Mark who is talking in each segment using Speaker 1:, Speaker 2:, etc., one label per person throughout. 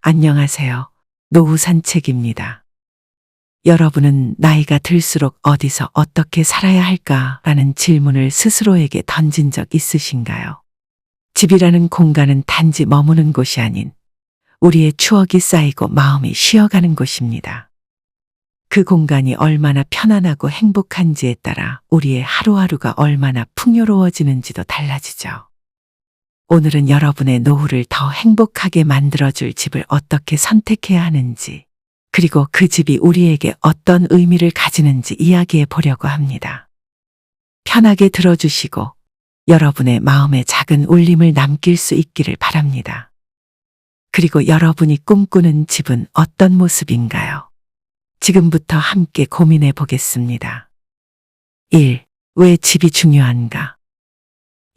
Speaker 1: 안녕하세요. 노후 산책입니다. 여러분은 나이가 들수록 어디서 어떻게 살아야 할까라는 질문을 스스로에게 던진 적 있으신가요? 집이라는 공간은 단지 머무는 곳이 아닌 우리의 추억이 쌓이고 마음이 쉬어가는 곳입니다. 그 공간이 얼마나 편안하고 행복한지에 따라 우리의 하루하루가 얼마나 풍요로워지는지도 달라지죠. 오늘은 여러분의 노후를 더 행복하게 만들어줄 집을 어떻게 선택해야 하는지, 그리고 그 집이 우리에게 어떤 의미를 가지는지 이야기해 보려고 합니다. 편하게 들어주시고 여러분의 마음에 작은 울림을 남길 수 있기를 바랍니다. 그리고 여러분이 꿈꾸는 집은 어떤 모습인가요? 지금부터 함께 고민해 보겠습니다. 1. 왜 집이 중요한가?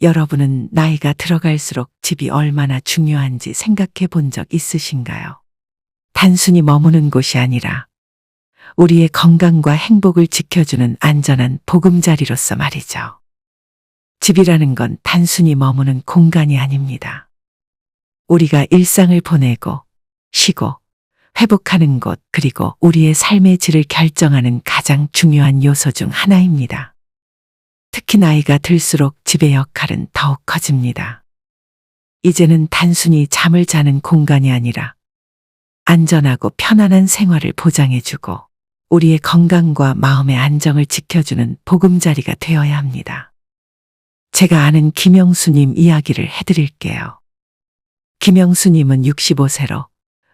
Speaker 1: 여러분은 나이가 들어갈수록 집이 얼마나 중요한지 생각해 본 적 있으신가요? 단순히 머무는 곳이 아니라 우리의 건강과 행복을 지켜주는 안전한 보금자리로서 말이죠. 집이라는 건 단순히 머무는 공간이 아닙니다. 우리가 일상을 보내고 쉬고 회복하는 곳, 그리고 우리의 삶의 질을 결정하는 가장 중요한 요소 중 하나입니다. 특히 나이가 들수록 집의 역할은 더욱 커집니다. 이제는 단순히 잠을 자는 공간이 아니라 안전하고 편안한 생활을 보장해주고 우리의 건강과 마음의 안정을 지켜주는 보금자리가 되어야 합니다. 제가 아는 김영수님 이야기를 해드릴게요. 김영수님은 65세로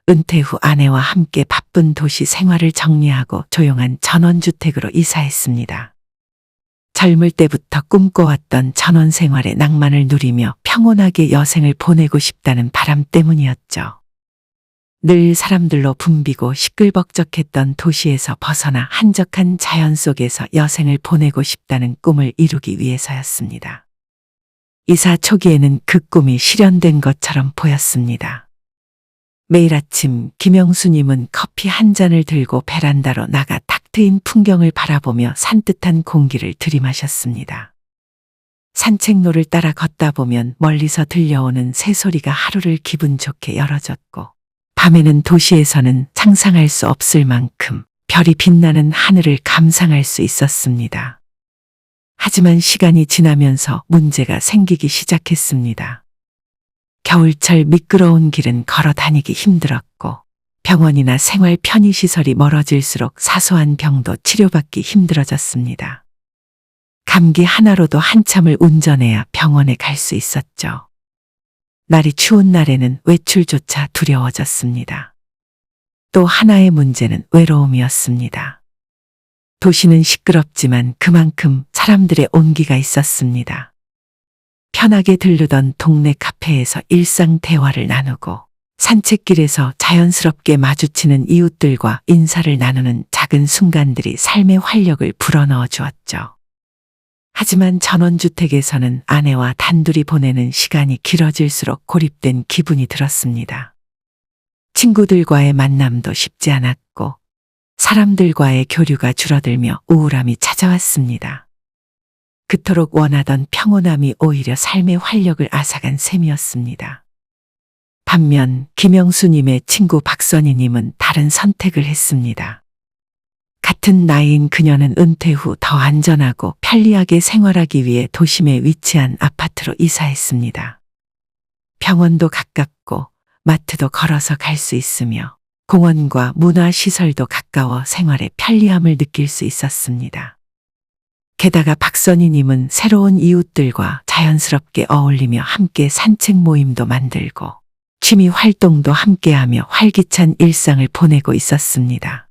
Speaker 1: 은퇴 후 아내와 함께 바쁜 도시 생활을 정리하고 조용한 전원주택으로 이사했습니다. 젊을 때부터 꿈꿔왔던 전원 생활의 낭만을 누리며 평온하게 여생을 보내고 싶다는 바람 때문이었죠. 늘 사람들로 붐비고 시끌벅적했던 도시에서 벗어나 한적한 자연 속에서 여생을 보내고 싶다는 꿈을 이루기 위해서였습니다. 이사 초기에는 그 꿈이 실현된 것처럼 보였습니다. 매일 아침 김영수님은 커피 한 잔을 들고 베란다로 나가 탁 트인 풍경을 바라보며 산뜻한 공기를 들이마셨습니다. 산책로를 따라 걷다 보면 멀리서 들려오는 새소리가 하루를 기분 좋게 열어줬고, 밤에는 도시에서는 상상할 수 없을 만큼 별이 빛나는 하늘을 감상할 수 있었습니다. 하지만 시간이 지나면서 문제가 생기기 시작했습니다. 겨울철 미끄러운 길은 걸어 다니기 힘들었고, 병원이나 생활 편의시설이 멀어질수록 사소한 병도 치료받기 힘들어졌습니다. 감기 하나로도 한참을 운전해야 병원에 갈 수 있었죠. 날이 추운 날에는 외출조차 두려워졌습니다. 또 하나의 문제는 외로움이었습니다. 도시는 시끄럽지만 그만큼 사람들의 온기가 있었습니다. 편하게 들르던 동네 카페에서 일상 대화를 나누고 산책길에서 자연스럽게 마주치는 이웃들과 인사를 나누는 작은 순간들이 삶의 활력을 불어넣어 주었죠. 하지만 전원주택에서는 아내와 단둘이 보내는 시간이 길어질수록 고립된 기분이 들었습니다. 친구들과의 만남도 쉽지 않았고 사람들과의 교류가 줄어들며 우울함이 찾아왔습니다. 그토록 원하던 평온함이 오히려 삶의 활력을 앗아간 셈이었습니다. 반면 김영수님의 친구 박선희님은 다른 선택을 했습니다. 같은 나이인 그녀는 은퇴 후 더 안전하고 편리하게 생활하기 위해 도심에 위치한 아파트로 이사했습니다. 병원도 가깝고 마트도 걸어서 갈 수 있으며 공원과 문화시설도 가까워 생활의 편리함을 느낄 수 있었습니다. 게다가 박선희님은 새로운 이웃들과 자연스럽게 어울리며 함께 산책 모임도 만들고 취미 활동도 함께하며 활기찬 일상을 보내고 있었습니다.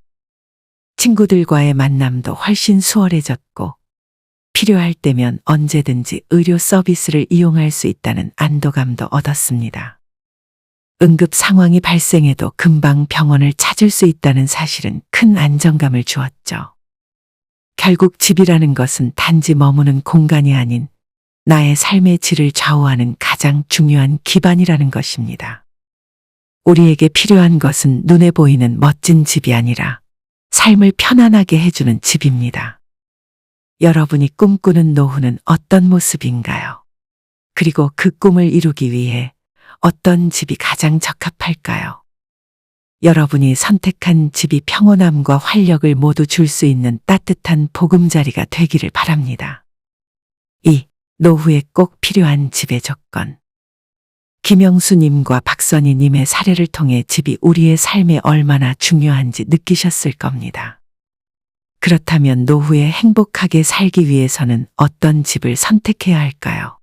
Speaker 1: 친구들과의 만남도 훨씬 수월해졌고 필요할 때면 언제든지 의료 서비스를 이용할 수 있다는 안도감도 얻었습니다. 응급 상황이 발생해도 금방 병원을 찾을 수 있다는 사실은 큰 안정감을 주었죠. 결국 집이라는 것은 단지 머무는 공간이 아닌 나의 삶의 질을 좌우하는 가장 중요한 기반이라는 것입니다. 우리에게 필요한 것은 눈에 보이는 멋진 집이 아니라 삶을 편안하게 해주는 집입니다. 여러분이 꿈꾸는 노후는 어떤 모습인가요? 그리고 그 꿈을 이루기 위해 어떤 집이 가장 적합할까요? 여러분이 선택한 집이 평온함과 활력을 모두 줄 수 있는 따뜻한 보금자리가 되기를 바랍니다. 2. 노후에 꼭 필요한 집의 조건. 김영수님과 박선희님의 사례를 통해 집이 우리의 삶에 얼마나 중요한지 느끼셨을 겁니다. 그렇다면 노후에 행복하게 살기 위해서는 어떤 집을 선택해야 할까요?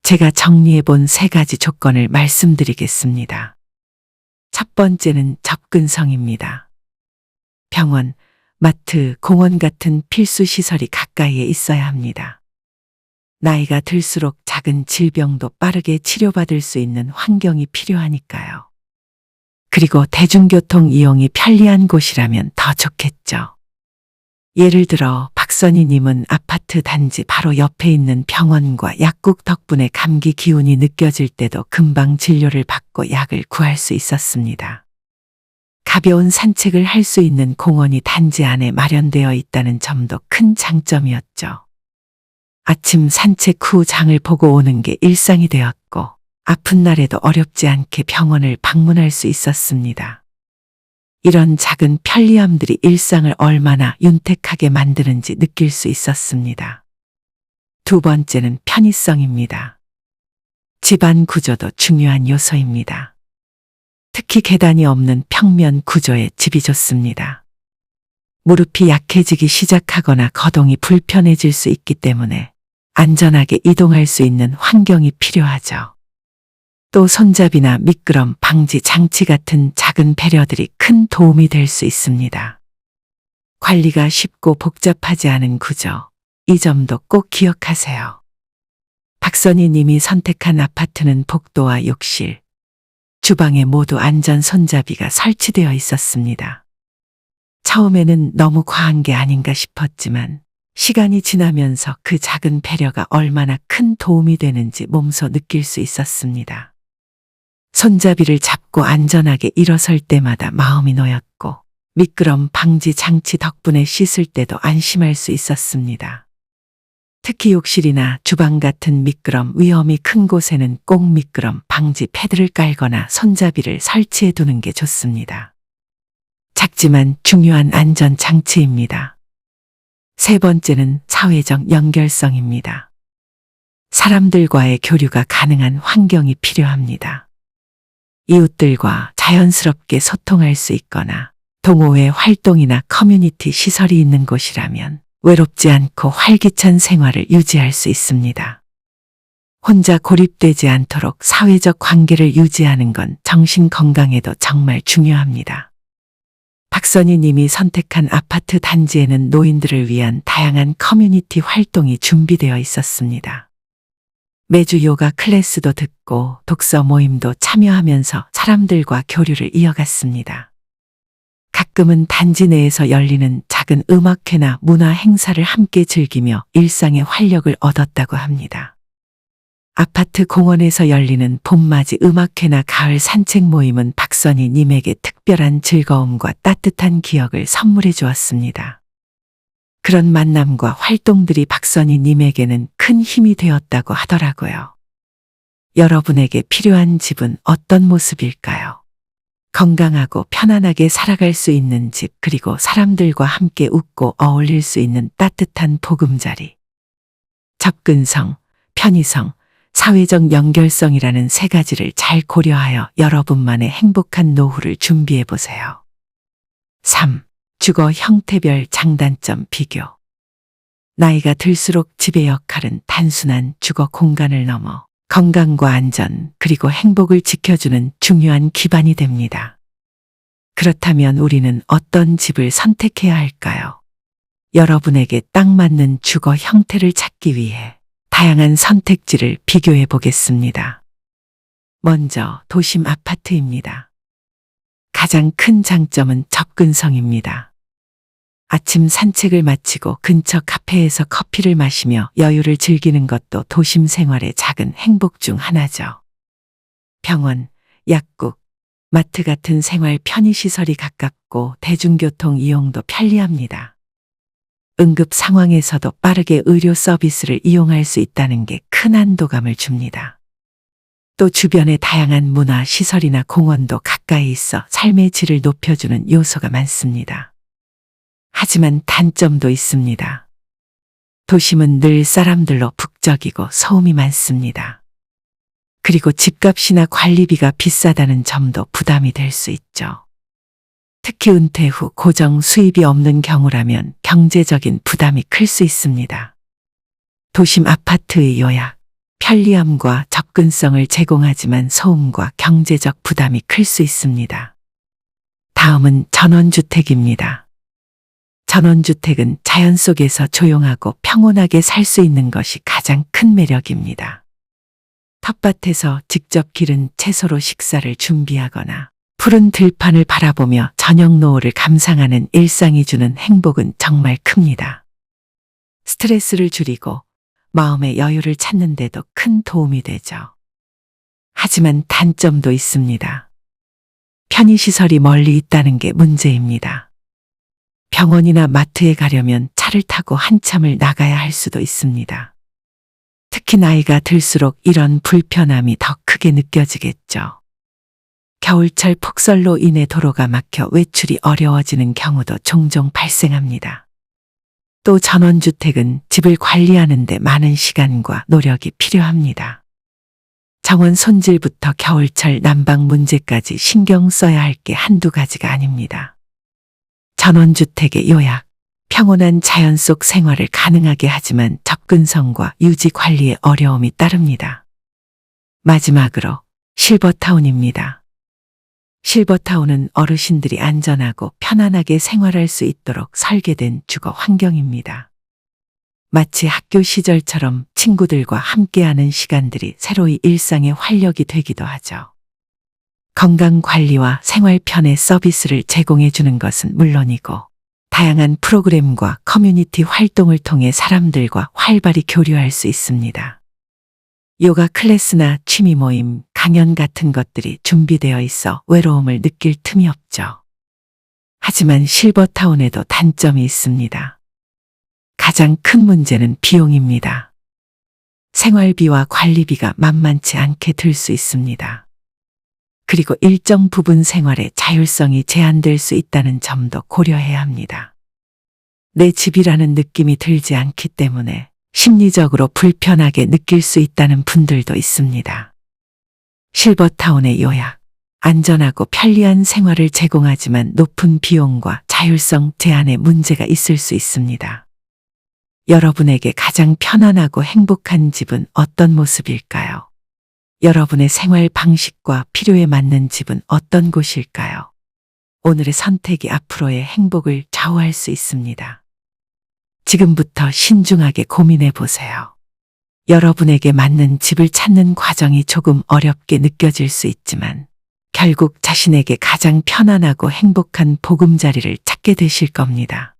Speaker 1: 제가 정리해 본 3가지 조건을 말씀드리겠습니다. 첫 번째는 접근성입니다. 병원, 마트, 공원 같은 필수 시설이 가까이에 있어야 합니다. 나이가 들수록 작은 질병도 빠르게 치료받을 수 있는 환경이 필요하니까요. 그리고 대중교통 이용이 편리한 곳이라면 더 좋겠죠. 예를 들어 박선희님은 아파트 단지 바로 옆에 있는 병원과 약국 덕분에 감기 기운이 느껴질 때도 금방 진료를 받고 약을 구할 수 있었습니다. 가벼운 산책을 할 수 있는 공원이 단지 안에 마련되어 있다는 점도 큰 장점이었죠. 아침 산책 후 장을 보고 오는 게 일상이 되었고 아픈 날에도 어렵지 않게 병원을 방문할 수 있었습니다. 이런 작은 편리함들이 일상을 얼마나 윤택하게 만드는지 느낄 수 있었습니다. 두 번째는 편의성입니다. 집안 구조도 중요한 요소입니다. 특히 계단이 없는 평면 구조의 집이 좋습니다. 무릎이 약해지기 시작하거나 거동이 불편해질 수 있기 때문에 안전하게 이동할 수 있는 환경이 필요하죠. 또 손잡이나 미끄럼 방지 장치 같은 작은 배려들이 큰 도움이 될 수 있습니다. 관리가 쉽고 복잡하지 않은 구조, 이 점도 꼭 기억하세요. 박선희 님이 선택한 아파트는 복도와 욕실, 주방에 모두 안전 손잡이가 설치되어 있었습니다. 처음에는 너무 과한 게 아닌가 싶었지만 시간이 지나면서 그 작은 배려가 얼마나 큰 도움이 되는지 몸소 느낄 수 있었습니다. 손잡이를 잡고 안전하게 일어설 때마다 마음이 놓였고 미끄럼 방지 장치 덕분에 씻을 때도 안심할 수 있었습니다. 특히 욕실이나 주방 같은 미끄럼 위험이 큰 곳에는 꼭 미끄럼 방지 패드를 깔거나 손잡이를 설치해 두는 게 좋습니다. 작지만 중요한 안전 장치입니다. 세 번째는 사회적 연결성입니다. 사람들과의 교류가 가능한 환경이 필요합니다. 이웃들과 자연스럽게 소통할 수 있거나 동호회 활동이나 커뮤니티 시설이 있는 곳이라면 외롭지 않고 활기찬 생활을 유지할 수 있습니다. 혼자 고립되지 않도록 사회적 관계를 유지하는 건 정신 건강에도 정말 중요합니다. 박선희 님이 선택한 아파트 단지에는 노인들을 위한 다양한 커뮤니티 활동이 준비되어 있었습니다. 매주 요가 클래스도 듣고 독서 모임도 참여하면서 사람들과 교류를 이어갔습니다. 가끔은 단지 내에서 열리는 작은 음악회나 문화 행사를 함께 즐기며 일상의 활력을 얻었다고 합니다. 아파트 공원에서 열리는 봄맞이 음악회나 가을 산책 모임은 박선희 님에게 특별한 즐거움과 따뜻한 기억을 선물해 주었습니다. 그런 만남과 활동들이 박선희 님에게는 큰 힘이 되었다고 하더라고요. 여러분에게 필요한 집은 어떤 모습일까요? 건강하고 편안하게 살아갈 수 있는 집, 그리고 사람들과 함께 웃고 어울릴 수 있는 따뜻한 보금자리. 접근성, 편의성, 사회적 연결성이라는 3가지를 잘 고려하여 여러분만의 행복한 노후를 준비해 보세요. 3. 주거 형태별 장단점 비교. 나이가 들수록 집의 역할은 단순한 주거 공간을 넘어 건강과 안전, 그리고 행복을 지켜주는 중요한 기반이 됩니다. 그렇다면 우리는 어떤 집을 선택해야 할까요? 여러분에게 딱 맞는 주거 형태를 찾기 위해 다양한 선택지를 비교해 보겠습니다. 먼저 도심 아파트입니다. 가장 큰 장점은 접근성입니다. 아침 산책을 마치고 근처 카페에서 커피를 마시며 여유를 즐기는 것도 도심 생활의 작은 행복 중 하나죠. 병원, 약국, 마트 같은 생활 편의시설이 가깝고 대중교통 이용도 편리합니다. 응급 상황에서도 빠르게 의료 서비스를 이용할 수 있다는 게 큰 안도감을 줍니다. 또 주변에 다양한 문화 시설이나 공원도 가까이 있어 삶의 질을 높여주는 요소가 많습니다. 하지만 단점도 있습니다. 도심은 늘 사람들로 북적이고 소음이 많습니다. 그리고 집값이나 관리비가 비싸다는 점도 부담이 될 수 있죠. 특히 은퇴 후 고정 수입이 없는 경우라면 경제적인 부담이 클 수 있습니다. 도심 아파트의 요약, 편리함과 접근성을 제공하지만 소음과 경제적 부담이 클 수 있습니다. 다음은 전원주택입니다. 전원주택은 자연 속에서 조용하고 평온하게 살 수 있는 것이 가장 큰 매력입니다. 텃밭에서 직접 기른 채소로 식사를 준비하거나 푸른 들판을 바라보며 저녁 노을을 감상하는 일상이 주는 행복은 정말 큽니다. 스트레스를 줄이고 마음의 여유를 찾는 데도 큰 도움이 되죠. 하지만 단점도 있습니다. 편의시설이 멀리 있다는 게 문제입니다. 병원이나 마트에 가려면 차를 타고 한참을 나가야 할 수도 있습니다. 특히 나이가 들수록 이런 불편함이 더 크게 느껴지겠죠. 겨울철 폭설로 인해 도로가 막혀 외출이 어려워지는 경우도 종종 발생합니다. 또 전원주택은 집을 관리하는 데 많은 시간과 노력이 필요합니다. 정원 손질부터 겨울철 난방 문제까지 신경 써야 할 게 한두 가지가 아닙니다. 전원주택의 요약, 평온한 자연 속 생활을 가능하게 하지만 접근성과 유지 관리에 어려움이 따릅니다. 마지막으로 실버타운입니다. 실버타운은 어르신들이 안전하고 편안하게 생활할 수 있도록 설계된 주거 환경입니다. 마치 학교 시절처럼 친구들과 함께하는 시간들이 새로이 일상의 활력이 되기도 하죠. 건강관리와 생활 편의 서비스를 제공해 주는 것은 물론이고 다양한 프로그램과 커뮤니티 활동을 통해 사람들과 활발히 교류할 수 있습니다. 요가 클래스나 취미 모임, 강연 같은 것들이 준비되어 있어 외로움을 느낄 틈이 없죠. 하지만 실버타운에도 단점이 있습니다. 가장 큰 문제는 비용입니다. 생활비와 관리비가 만만치 않게 들 수 있습니다. 그리고 일정 부분 생활의 자율성이 제한될 수 있다는 점도 고려해야 합니다. 내 집이라는 느낌이 들지 않기 때문에 심리적으로 불편하게 느낄 수 있다는 분들도 있습니다. 실버타운의 요약, 안전하고 편리한 생활을 제공하지만 높은 비용과 자율성 제한에 문제가 있을 수 있습니다. 여러분에게 가장 편안하고 행복한 집은 어떤 모습일까요? 여러분의 생활 방식과 필요에 맞는 집은 어떤 곳일까요? 오늘의 선택이 앞으로의 행복을 좌우할 수 있습니다. 지금부터 신중하게 고민해 보세요. 여러분에게 맞는 집을 찾는 과정이 조금 어렵게 느껴질 수 있지만 결국 자신에게 가장 편안하고 행복한 보금자리를 찾게 되실 겁니다.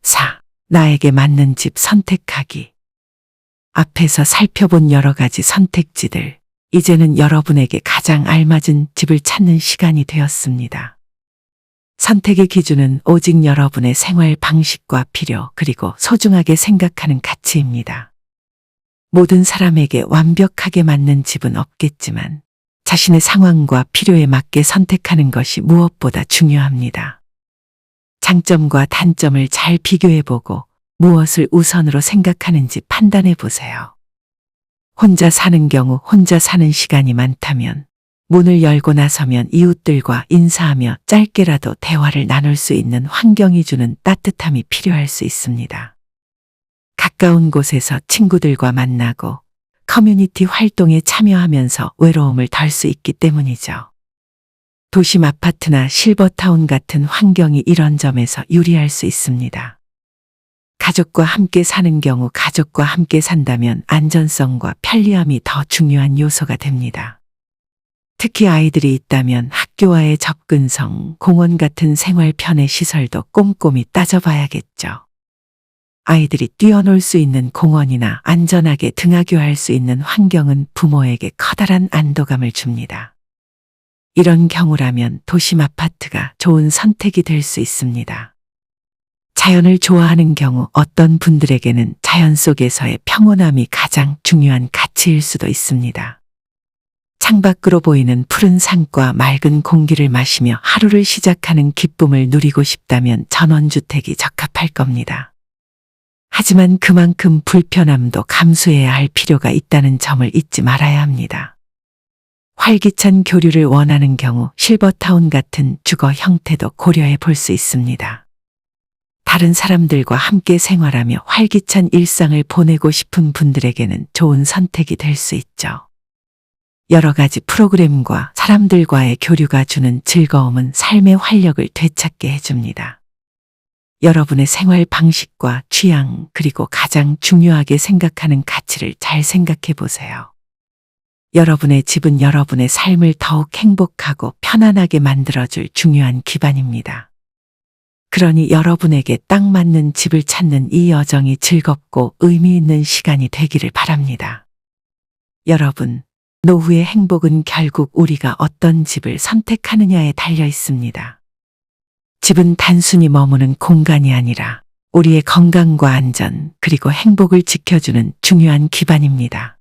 Speaker 1: 4. 나에게 맞는 집 선택하기. 앞에서 살펴본 여러 가지 선택지들, 이제는 여러분에게 가장 알맞은 집을 찾는 시간이 되었습니다. 선택의 기준은 오직 여러분의 생활 방식과 필요 그리고 소중하게 생각하는 가치입니다. 모든 사람에게 완벽하게 맞는 집은 없겠지만 자신의 상황과 필요에 맞게 선택하는 것이 무엇보다 중요합니다. 장점과 단점을 잘 비교해보고 무엇을 우선으로 생각하는지 판단해 보세요. 혼자 사는 경우 혼자 사는 시간이 많다면 문을 열고 나서면 이웃들과 인사하며 짧게라도 대화를 나눌 수 있는 환경이 주는 따뜻함이 필요할 수 있습니다. 가까운 곳에서 친구들과 만나고 커뮤니티 활동에 참여하면서 외로움을 덜 수 있기 때문이죠. 도심 아파트나 실버타운 같은 환경이 이런 점에서 유리할 수 있습니다. 가족과 함께 사는 경우 가족과 함께 산다면 안전성과 편리함이 더 중요한 요소가 됩니다. 특히 아이들이 있다면 학교와의 접근성, 공원 같은 생활 편의 시설도 꼼꼼히 따져봐야겠죠. 아이들이 뛰어놀 수 있는 공원이나 안전하게 등하교할 수 있는 환경은 부모에게 커다란 안도감을 줍니다. 이런 경우라면 도심 아파트가 좋은 선택이 될 수 있습니다. 자연을 좋아하는 경우 어떤 분들에게는 자연 속에서의 평온함이 가장 중요한 가치일 수도 있습니다. 창밖으로 보이는 푸른 산과 맑은 공기를 마시며 하루를 시작하는 기쁨을 누리고 싶다면 전원주택이 적합할 겁니다. 하지만 그만큼 불편함도 감수해야 할 필요가 있다는 점을 잊지 말아야 합니다. 활기찬 교류를 원하는 경우 실버타운 같은 주거 형태도 고려해 볼 수 있습니다. 다른 사람들과 함께 생활하며 활기찬 일상을 보내고 싶은 분들에게는 좋은 선택이 될 수 있죠. 여러 가지 프로그램과 사람들과의 교류가 주는 즐거움은 삶의 활력을 되찾게 해줍니다. 여러분의 생활 방식과 취향, 그리고 가장 중요하게 생각하는 가치를 잘 생각해 보세요. 여러분의 집은 여러분의 삶을 더욱 행복하고 편안하게 만들어줄 중요한 기반입니다. 그러니 여러분에게 딱 맞는 집을 찾는 이 여정이 즐겁고 의미 있는 시간이 되기를 바랍니다. 여러분, 노후의 행복은 결국 우리가 어떤 집을 선택하느냐에 달려 있습니다. 집은 단순히 머무는 공간이 아니라 우리의 건강과 안전, 그리고 행복을 지켜주는 중요한 기반입니다.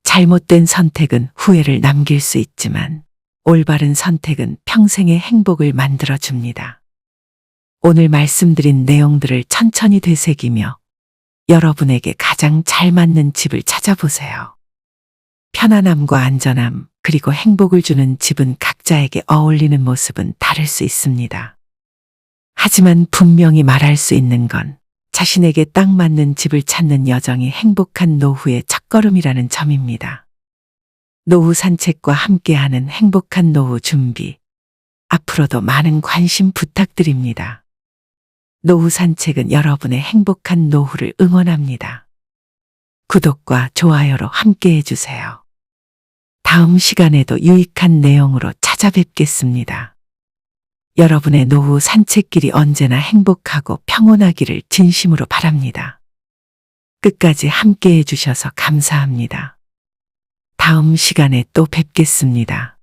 Speaker 1: 잘못된 선택은 후회를 남길 수 있지만 올바른 선택은 평생의 행복을 만들어줍니다. 오늘 말씀드린 내용들을 천천히 되새기며 여러분에게 가장 잘 맞는 집을 찾아보세요. 편안함과 안전함, 그리고 행복을 주는 집은 각자에게 어울리는 모습은 다를 수 있습니다. 하지만 분명히 말할 수 있는 건 자신에게 딱 맞는 집을 찾는 여정이 행복한 노후의 첫걸음이라는 점입니다. 노후 산책과 함께하는 행복한 노후 준비. 앞으로도 많은 관심 부탁드립니다. 노후 산책은 여러분의 행복한 노후를 응원합니다. 구독과 좋아요로 함께 해주세요. 다음 시간에도 유익한 내용으로 찾아뵙겠습니다. 여러분의 노후 산책길이 언제나 행복하고 평온하기를 진심으로 바랍니다. 끝까지 함께 해주셔서 감사합니다. 다음 시간에 또 뵙겠습니다.